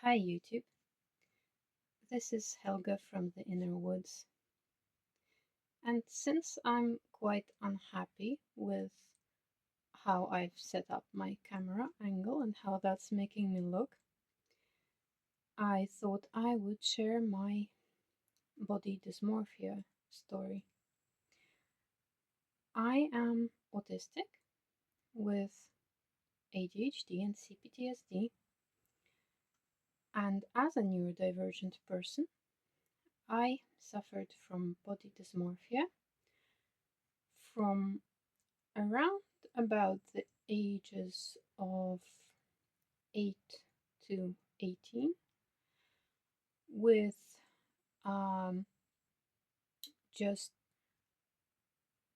Hi YouTube, this is Helga from the Inner Woods. And since I'm quite unhappy with how I've set up my camera angle and how that's making me look, I thought I would share my body dysmorphia story. I am autistic with ADHD and CPTSD, and as a neurodivergent person, I suffered from body dysmorphia from around about the ages of 8 to 18, with um, just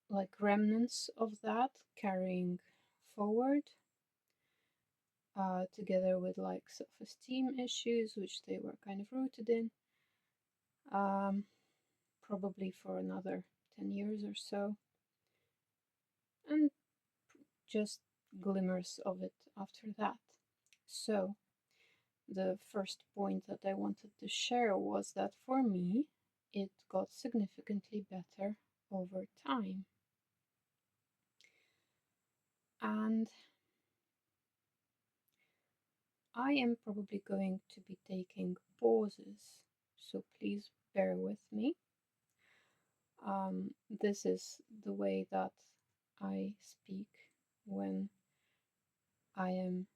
like remnants of that carrying forward, together with like self-esteem issues, which they were kind of rooted in, um, probably for another 10 years or so, and just glimmers of it after that. So the first point that I wanted to share was that for me, it got significantly better over time. And I am probably going to be taking pauses, so please bear with me. This is the way that I speak when I am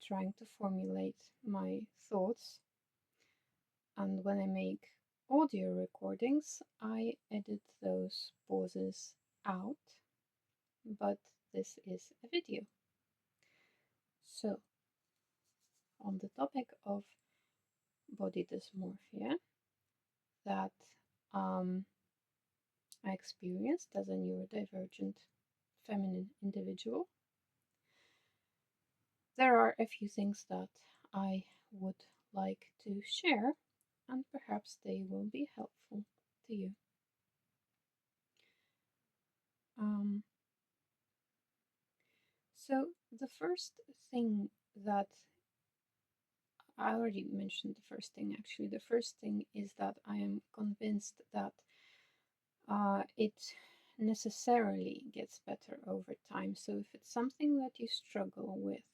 trying to formulate my thoughts. And when I make audio recordings, I edit those pauses out, but this is a video. So, on the topic of body dysmorphia that I experienced as a neurodivergent feminine individual, there are a few things that I would like to share, and perhaps they will be helpful to you. So the first thing that I already mentioned the first thing actually. The first thing is that I am convinced that it necessarily gets better over time. So if it's something that you struggle with,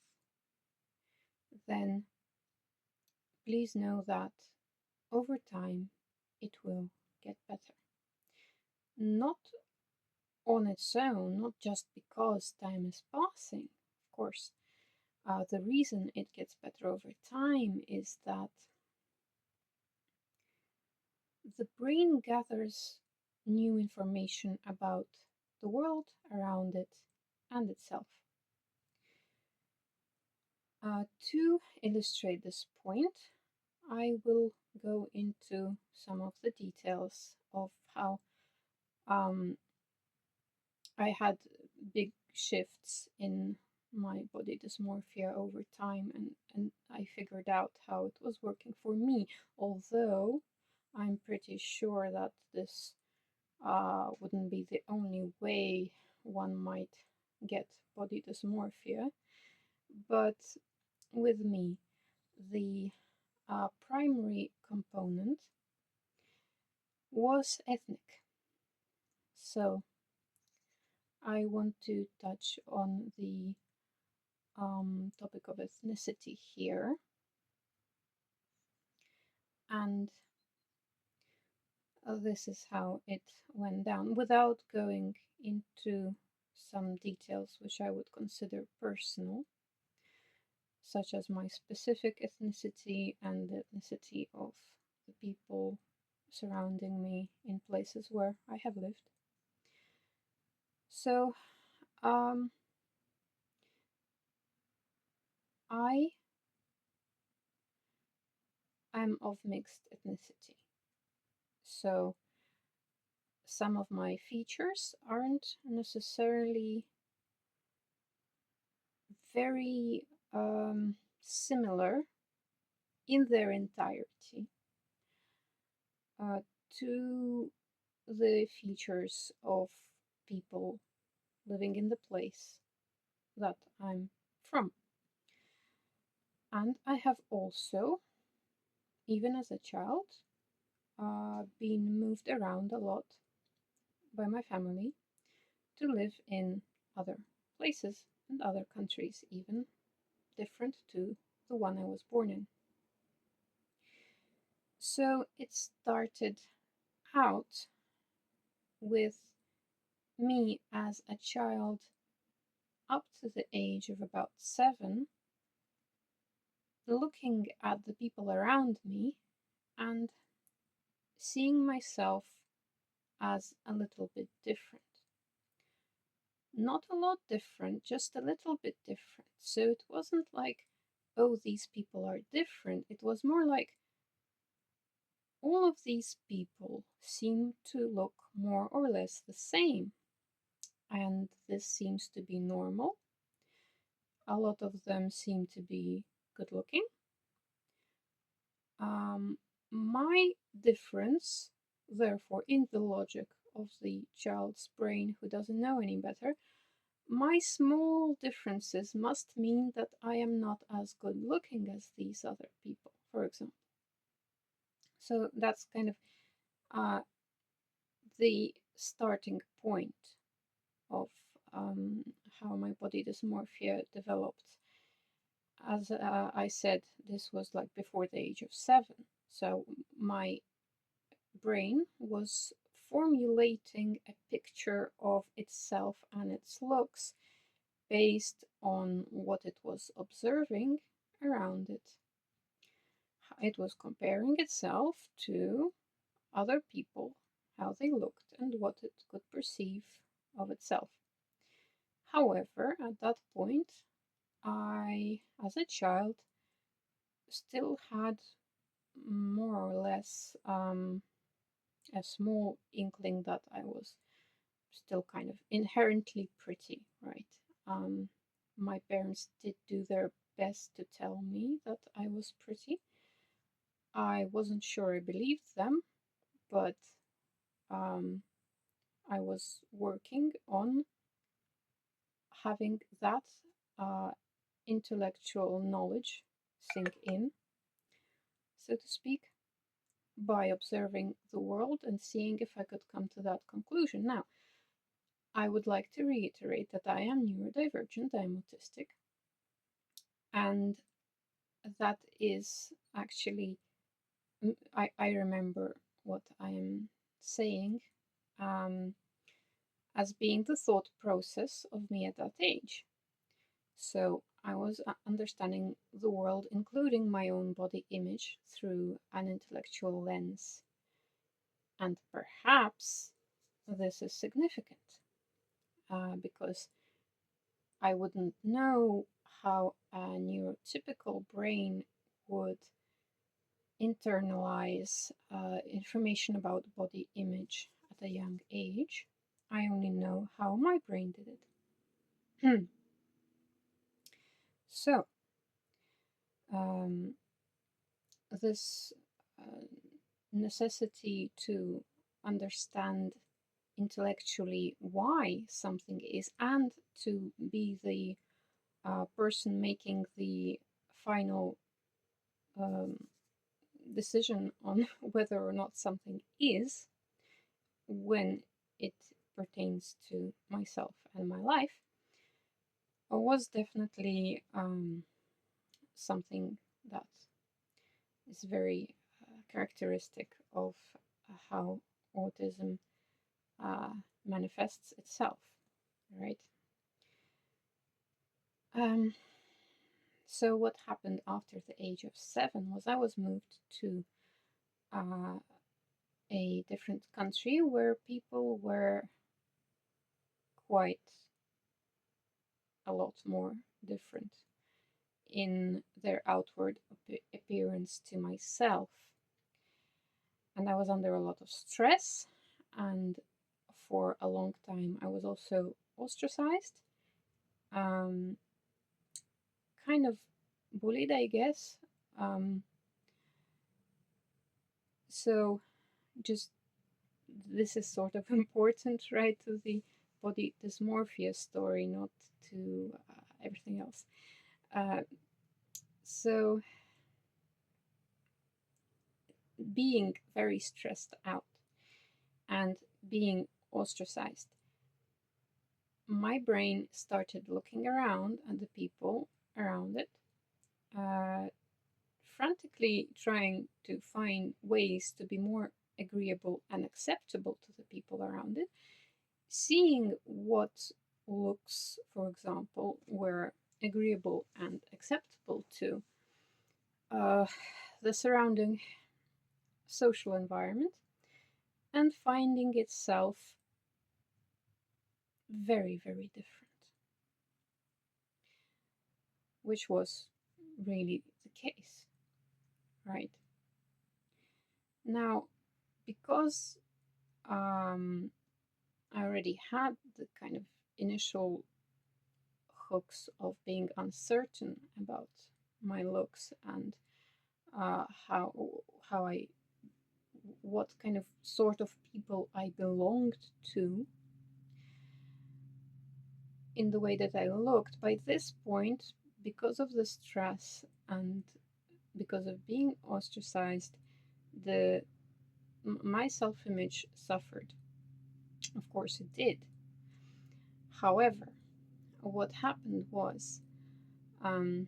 then please know that over time it will get better. Not on its own, not just because time is passing, of course. The reason it gets better over time is that the brain gathers new information about the world around it and itself. To illustrate this point, I will go into some of the details of how I had big shifts in my body dysmorphia over time, and I figured out how it was working for me, although I'm pretty sure that this wouldn't be the only way one might get body dysmorphia. But with me, the primary component was ethnic. So I want to touch on the topic of ethnicity here. And this is how it went down, without going into some details which I would consider personal, such as my specific ethnicity and the ethnicity of the people surrounding me in places where I have lived. So, I am of mixed ethnicity. So, some of my features aren't necessarily very similar in their entirety to the features of people living in the place that I'm from. And I have also even as a child, been moved around a lot by my family to live in other places and other countries, even different to the one I was born in. So it started out with me as a child up to the age of about 7, looking at the people around me and seeing myself as a little bit different. Not a lot different, just a little bit different. So it wasn't like, oh, these people are different. It was more like, all of these people seem to look more or less the same. And this seems to be normal. A lot of them seem to be good looking. My difference, therefore, in the logic of the child's brain who doesn't know any better, my small differences must mean that I am not as good looking as these other people, for example. So that's kind of the starting point of how my body dysmorphia developed. As I said, this was like before the age of 7. So my brain was formulating a picture of itself and its looks based on what it was observing around it. It was comparing itself to other people, how they looked, and what it could perceive of itself. However, at that point, I, as a child, still had more or less a small inkling that I was still kind of inherently pretty, right? My parents did do their best to tell me that I was pretty. I wasn't sure I believed them, but I was working on having that uh, intellectual knowledge sink in, so to speak, by observing the world and seeing if I could come to that conclusion. Now, I would like to reiterate that I am neurodivergent, I am autistic, and that is actually, I remember what I am saying as being the thought process of me at that age. So I was understanding the world, including my own body image, through an intellectual lens. And perhaps this is significant because I wouldn't know how a neurotypical brain would internalize information about body image at a young age. I only know how my brain did it. So, this necessity to understand intellectually why something is and to be the person making the final decision on whether or not something is when it pertains to myself and my life was definitely something that is very characteristic of how autism manifests itself, right? So what happened after the age of 7 was I was moved to a different country where people were quite a lot more different in their outward appearance to myself. And I was under a lot of stress, and for a long time I was also ostracized, kind of bullied, I guess. So just this is sort of important, right, to the body dysmorphia story, not to everything else. So being very stressed out and being ostracized, my brain started looking around at the people around it, uh, frantically trying to find ways to be more agreeable and acceptable to the people around it, seeing what looks, for example, were agreeable and acceptable to uh, the surrounding social environment, and finding itself very, very different, which was really the case, right? Now, because I already had the kind of initial hooks of being uncertain about my looks and uh, how how I what kind of sort of people I belonged to in the way that I looked. By this point, because of the stress and because of being ostracized, the my self-image suffered. Of course, it did. However, what happened was um,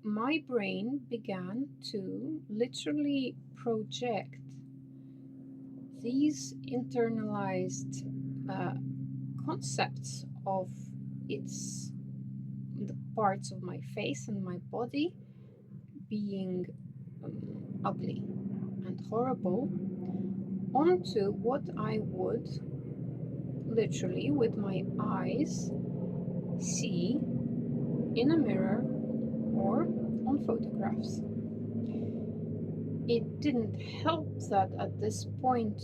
my brain began to literally project these internalized uh, concepts of its the parts of my face and my body being ugly and horrible onto what I would literally with my eyes see in a mirror or on photographs. It didn't help that at this point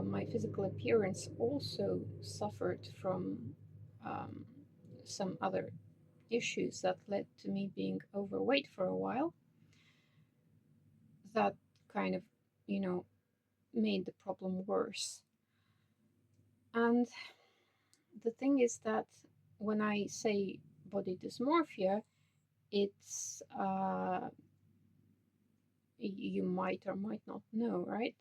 my physical appearance also suffered from um, some other issues that led to me being overweight for a while. That kind of, you know, made the problem worse. And the thing is that when I say body dysmorphia, it's you might or might not know, right?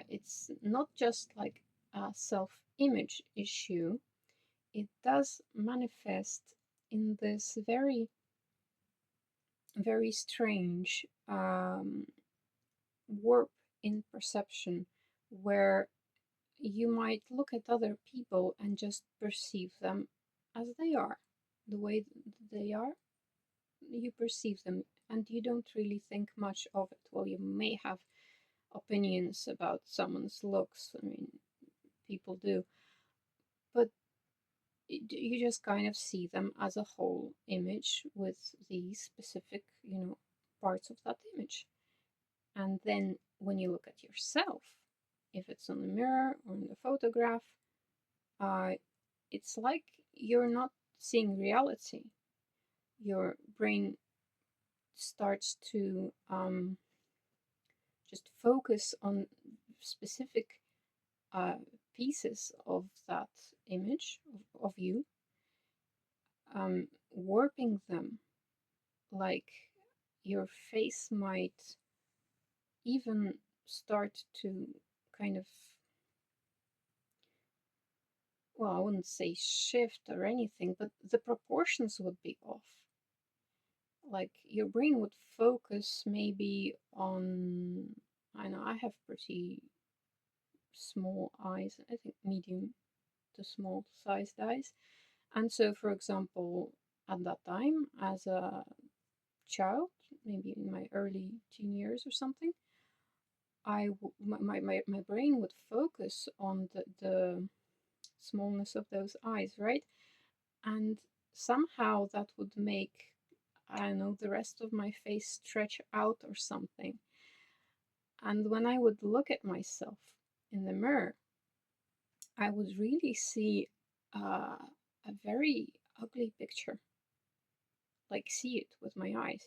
It's not just like a self-image issue. It does manifest in this very, very strange warp in perception where you might look at other people and just perceive them as they are, the way they are, you perceive them, and you don't really think much of it. Well, you may have opinions about someone's looks, I mean, people do, but you just kind of see them as a whole image with these specific, parts of that image. And then when you look at yourself, if it's on the mirror or in the photograph, uh, it's like you're not seeing reality. Your brain starts to just focus on specific pieces of that image of you, warping them. Like your face might even start to kind of, well, I wouldn't say shift or anything, but the proportions would be off. Like your brain would focus maybe on, I know I have pretty small eyes, I think medium to small sized eyes. And so, for example, at that time, as a child, maybe in my early teen years or something, my brain would focus on the smallness of those eyes, right? And somehow that would make, I don't know, the rest of my face stretch out or something. And when I would look at myself in the mirror, I would really see a very ugly picture, like see it with my eyes,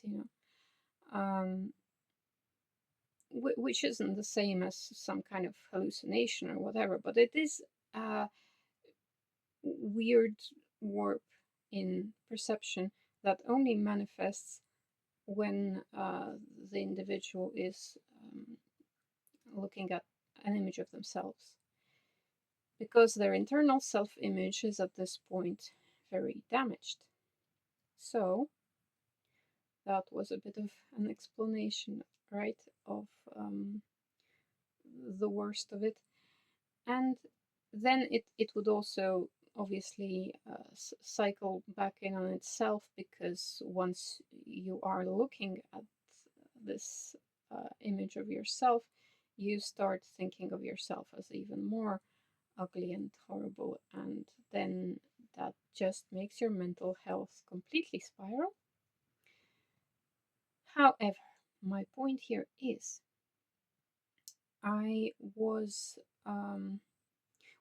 which isn't the same as some kind of hallucination or whatever, but it is a weird warp in perception that only manifests when the individual is looking at an image of themselves, because their internal self-image is at this point very damaged. So that was a bit of an explanation, right, of the worst of it. And then it would also obviously cycle back in on itself, because once you are looking at this image of yourself, you start thinking of yourself as even more ugly and horrible, and then that just makes your mental health completely spiral. However, my point here is I was,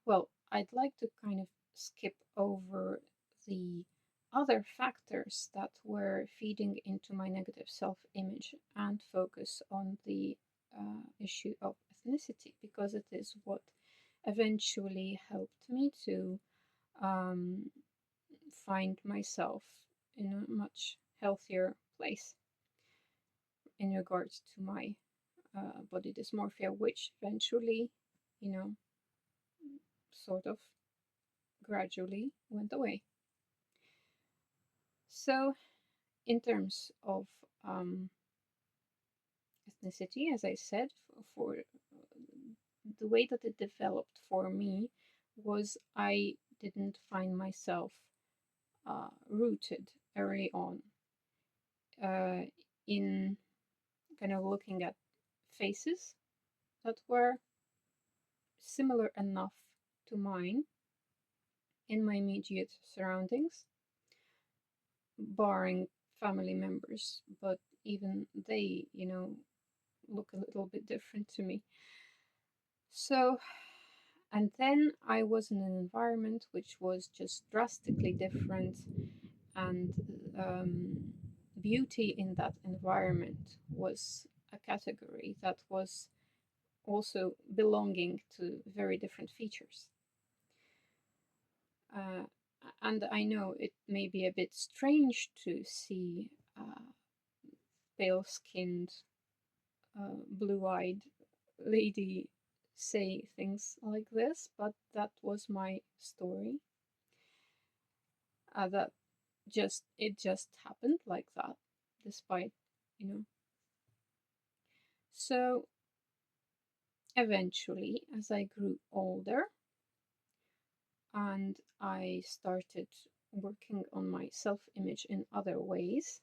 well, I'd like to kind of skip over the other factors that were feeding into my negative self image and focus on the issue of ethnicity, because it is what eventually helped me to um, find myself in a much healthier place in regards to my body dysmorphia, which eventually, you know, sort of gradually went away. So, in terms of ethnicity, as I said, for the way that it developed for me was I didn't find myself rooted early on uh, in kind of looking at faces that were similar enough to mine in my immediate surroundings, barring family members, but even they, look a little bit different to me. So, and then I was in an environment which was just drastically different, and beauty in that environment was a category that was also belonging to very different features. Uh, and I know it may be a bit strange to see pale skinned, blue eyed lady say things like this, but that was my story. That just happened like that, despite, you know. So eventually, as I grew older and I started working on my self image in other ways,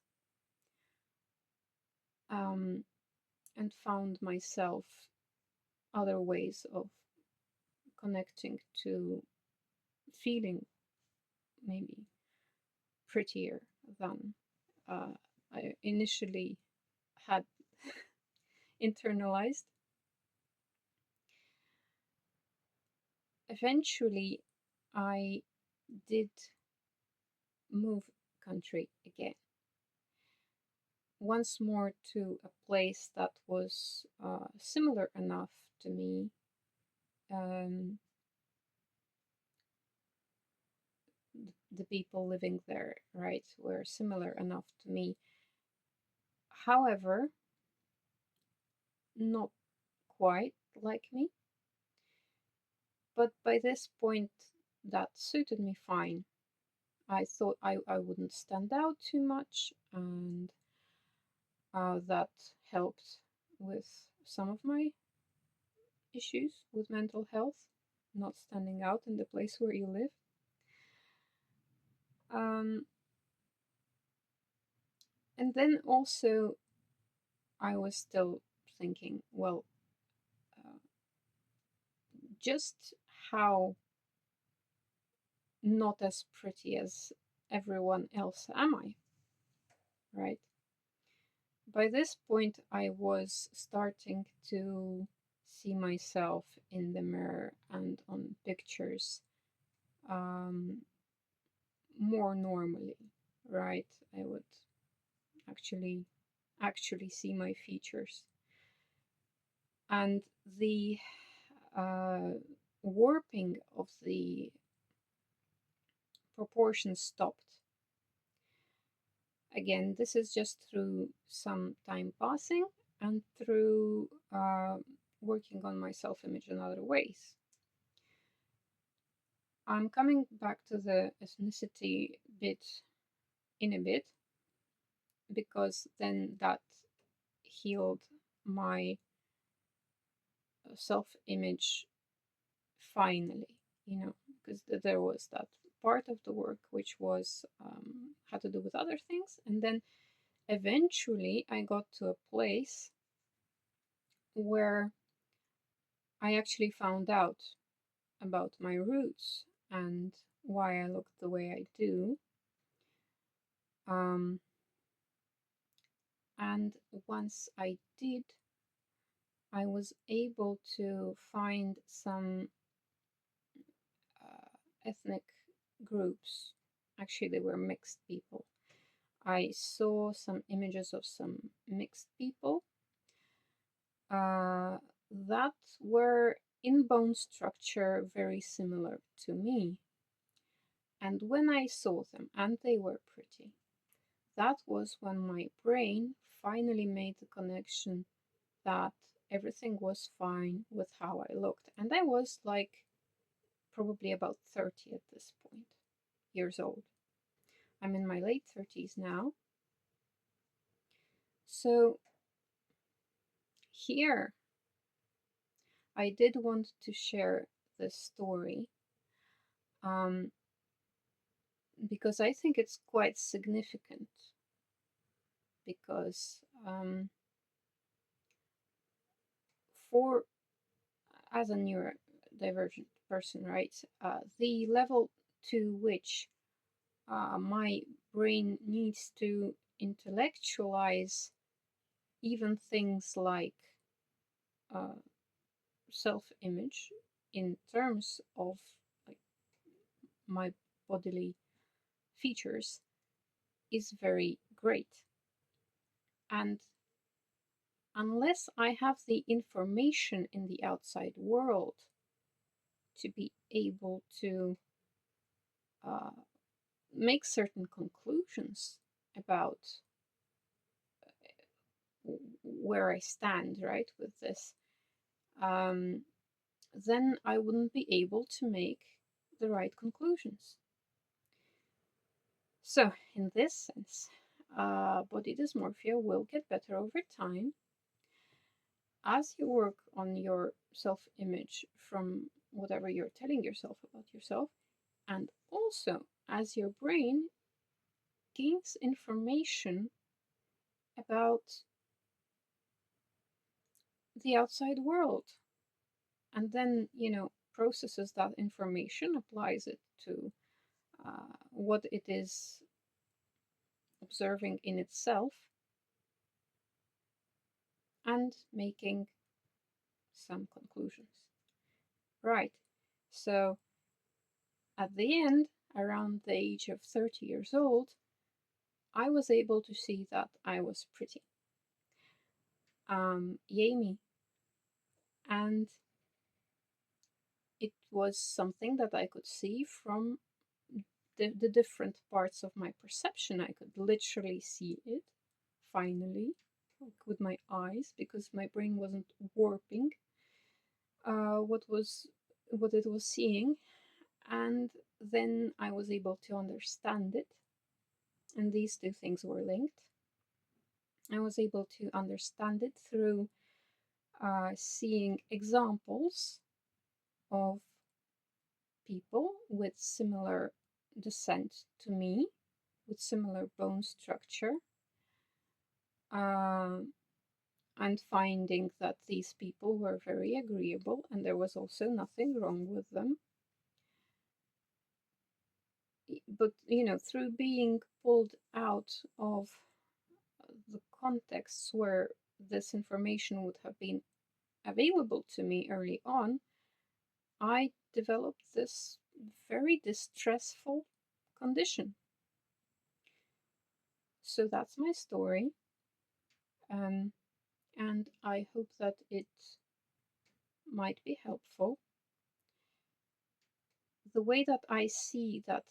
and found myself other ways of connecting to feeling maybe prettier than I initially had internalized. Eventually, I did move country again, once more to a place that was similar enough to me. Um, the people living there, right, were similar enough to me. However, not quite like me. But by this point, that suited me fine. I thought I wouldn't stand out too much, and that helped with some of my issues with mental health, not standing out in the place where you live. Um, and then also, I was still thinking, well, uh, just how not as pretty as everyone else am I, right? By this point, I was starting to see myself in the mirror and on pictures um, more normally, right? I would actually see my features, and the uh, warping of the proportions stopped. Again, this is just through some time passing and through working on my self-image in other ways. I'm coming back to the ethnicity bit in a bit, because then that healed my self-image finally, because there was that part of the work which was had to do with other things, and then eventually I got to a place where I actually found out about my roots and why I look the way I do. And once I did, I was able to find some ethnic groups. Actually, they were mixed people. I saw some images of some mixed people that were in bone structure very similar to me. And when I saw them, and they were pretty, that was when my brain finally made the connection that everything was fine with how I looked. And I was like probably about 30 at this point, years old. I'm in my late 30s now. So here, I did want to share this story because I think it's quite significant, because for as a neurodivergent person, right, the level to which my brain needs to intellectualize even things like self-image in terms of like my bodily features is very great. And unless I have the information in the outside world to be able to uh, make certain conclusions about where I stand, right, with this, then I wouldn't be able to make the right conclusions. So, in this sense, body dysmorphia will get better over time as you work on your self image from whatever you're telling yourself about yourself, and also as your brain gains information about the outside world, and then, processes that information, applies it to what it is observing in itself, and making some conclusions. Right. So at the end, around the age of 30 years old, I was able to see that I was pretty. Yay me. And it was something that I could see from the different parts of my perception. I could literally see it, finally, like with my eyes, because my brain wasn't warping what it was seeing. And then I was able to understand it, and these two things were linked. I was able to understand it through seeing examples of people with similar descent to me, with similar bone structure, uh, and finding that these people were very agreeable and there was also nothing wrong with them. But, through being pulled out of the contexts where this information would have been available to me early on, I developed this very distressful condition. So that's my story, and I hope that it might be helpful. The way that I see that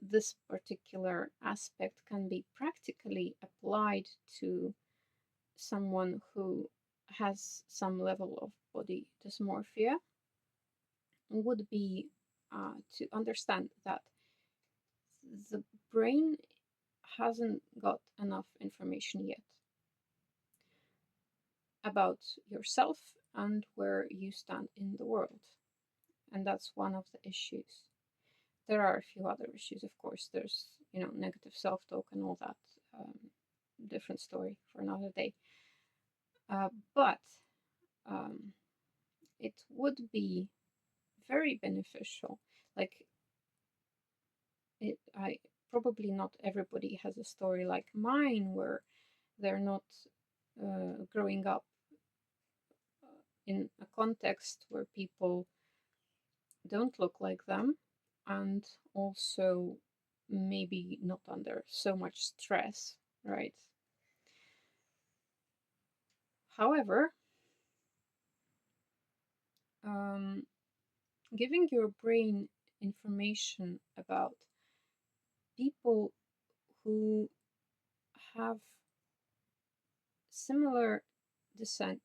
this particular aspect can be practically applied to someone who has some level of body dysmorphia would be to understand that the brain hasn't got enough information yet about yourself and where you stand in the world. And that's one of the issues. There are a few other issues, of course. There's, negative self-talk and all that. Different story for another day. But it would be very beneficial. Like, I probably not everybody has a story like mine where they're not growing up in a context where people don't look like them, and also maybe not under so much stress, right? However, giving your brain information about people who have similar descent,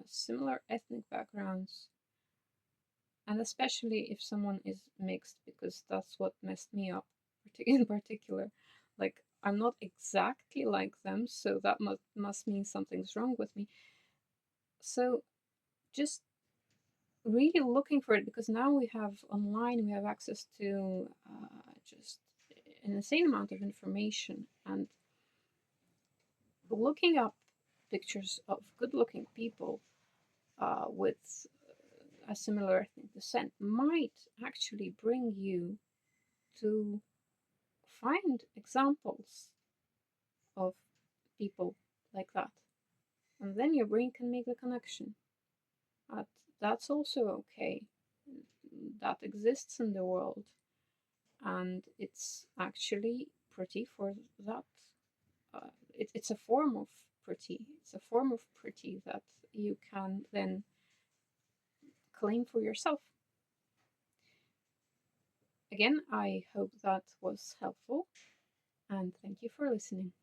similar ethnic backgrounds, and especially if someone is mixed, because that's what messed me up in particular. Like, I'm not exactly like them, so that must mean something's wrong with me. So just really looking for it, because now we have online, we have access to just an insane amount of information, and looking up pictures of good-looking people with a similar ethnic descent might actually bring you to find examples of people like that. And then your brain can make the connection. That's also okay. That exists in the world. And it's actually pretty for that. It's a form of pretty. It's a form of pretty that you can then claim for yourself. Again, I hope that was helpful, and thank you for listening.